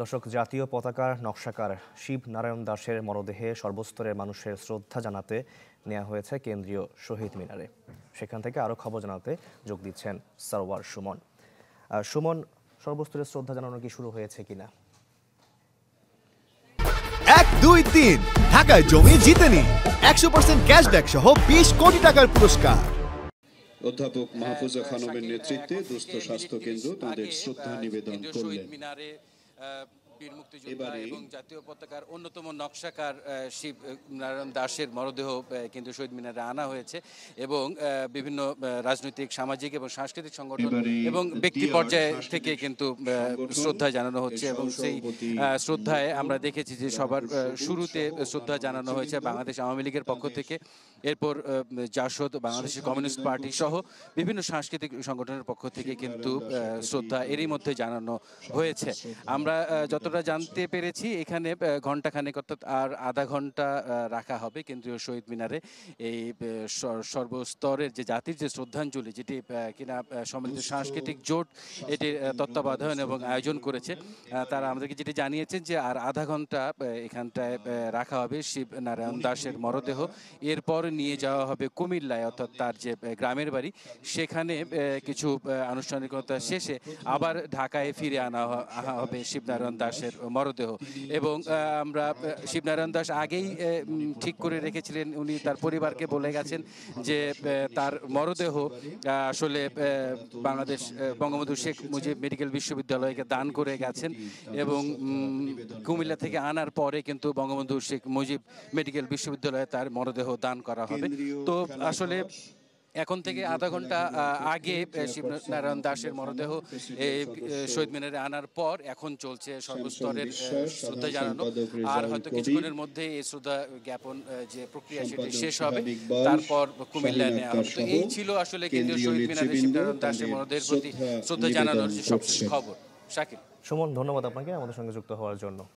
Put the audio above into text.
দর্শক, জাতীয় পতাকার নকশাকার শিব নারায়ণ দাশের মরদেহে সর্বস্তরের মানুষের শ্রদ্ধা জানাতে নেওয়া হয়েছে কেন্দ্রীয় শহীদ মিনারে। সেখান থেকে আরও খবর জানাতে যোগ দিচ্ছেন সরওয়ার সুমন। সুমন, সর্বস্তরের শ্রদ্ধা জানানো কি শুরু হয়েছে কিনা? 1, 2, 3 ঢাকায় জমি জিতে নিন 100% ক্যাশব্যাক সহ 20 কোটি টাকার পুরস্কার। অধ্যাপক মাহফুজা খানমের নেতৃত্বে দুস্থ স্বাস্থ্য কেন্দ্র তাদের শ্রদ্ধা নিবেদন করলেন। বীর মুক্তিযোদ্ধা এবং জাতীয় পতাকার অন্যতম নকশাকার শিব নারায়ণ দাশের মরদেহ কিন্তু শহীদ মিনারে আনা হয়েছে এবং বিভিন্ন রাজনৈতিক, সামাজিক এবং সাংস্কৃতিক সংগঠন এবং ব্যক্তি পর্যায়ে থেকে কিন্তু শ্রদ্ধা জানানো হচ্ছে এবং সেই শ্রদ্ধায় আমরা দেখেছি যে সবার শুরুতে শ্রদ্ধা জানানো হয়েছে বাংলাদেশ আওয়ামী লীগের পক্ষ থেকে, এরপর জাসদ, বাংলাদেশের কমিউনিস্ট পার্টি সহ বিভিন্ন সাংস্কৃতিক সংগঠনের পক্ষ থেকে কিন্তু শ্রদ্ধা এরই মধ্যে জানানো হয়েছে। আমরা যতটা জানতে পেরেছি এখানে ঘণ্টাখানেক অর্থাৎ আর আধা ঘন্টা রাখা হবে কেন্দ্রীয় শহীদ মিনারে এই সর্বস্তরের যে জাতির যে শ্রদ্ধাঞ্জলি, যেটি কিনা সম্মিলিত সাংস্কৃতিক জোট এটির তত্ত্বাবধান এবং আয়োজন করেছে, তারা আমাদেরকে যেটি জানিয়েছেন যে আর আধা ঘন্টা এখানটায় রাখা হবে শিব নারায়ণ দাশের মরদেহ। এরপর নিয়ে যাওয়া হবে কুমিল্লায়, অর্থাৎ তার যে গ্রামের বাড়ি, সেখানে কিছু আনুষ্ঠানিকতা শেষে আবার ঢাকায় ফিরে আনা হবে শিবনারায়ণ দাশের মরদেহ। এবং আমরা শিবনারায়ণ দাশ আগেই ঠিক করে রেখেছিলেন, উনি তার পরিবারকে বলে গেছেন যে তার মরদেহ আসলে বাংলাদেশ বঙ্গবন্ধু শেখ মুজিব মেডিকেল বিশ্ববিদ্যালয়কে দান করে গেছেন এবং কুমিল্লা থেকে আনার পরে কিন্তু বঙ্গবন্ধু শেখ মুজিব মেডিকেল বিশ্ববিদ্যালয়ে তার মরদেহ দান করা হবে। তো আসলে এখন থেকে আধা ঘন্টা আগে শিবনারায়ণ দাশের মরদেহ শহীদ মিনারে আনার পর এখন চলছে সর্বস্তরের শ্রদ্ধা জানানো, আর হয়তো কিছুক্ষণের মধ্যে এই শ্রদ্ধা জ্ঞাপন যে প্রক্রিয়া সেটি শেষ হবে, তারপর কুমিল্লায় নেওয়া হবে। তো এই ছিল আসলে কেন্দ্রীয় শহীদ মিনারে শিবনারায়ণ দাশের মরদেহের প্রতি শ্রদ্ধা জানানোর যে সবশেষ খবর। শাকিল। সুমন, ধন্যবাদ আপনাকে আমাদের সঙ্গে যুক্ত হওয়ার জন্য।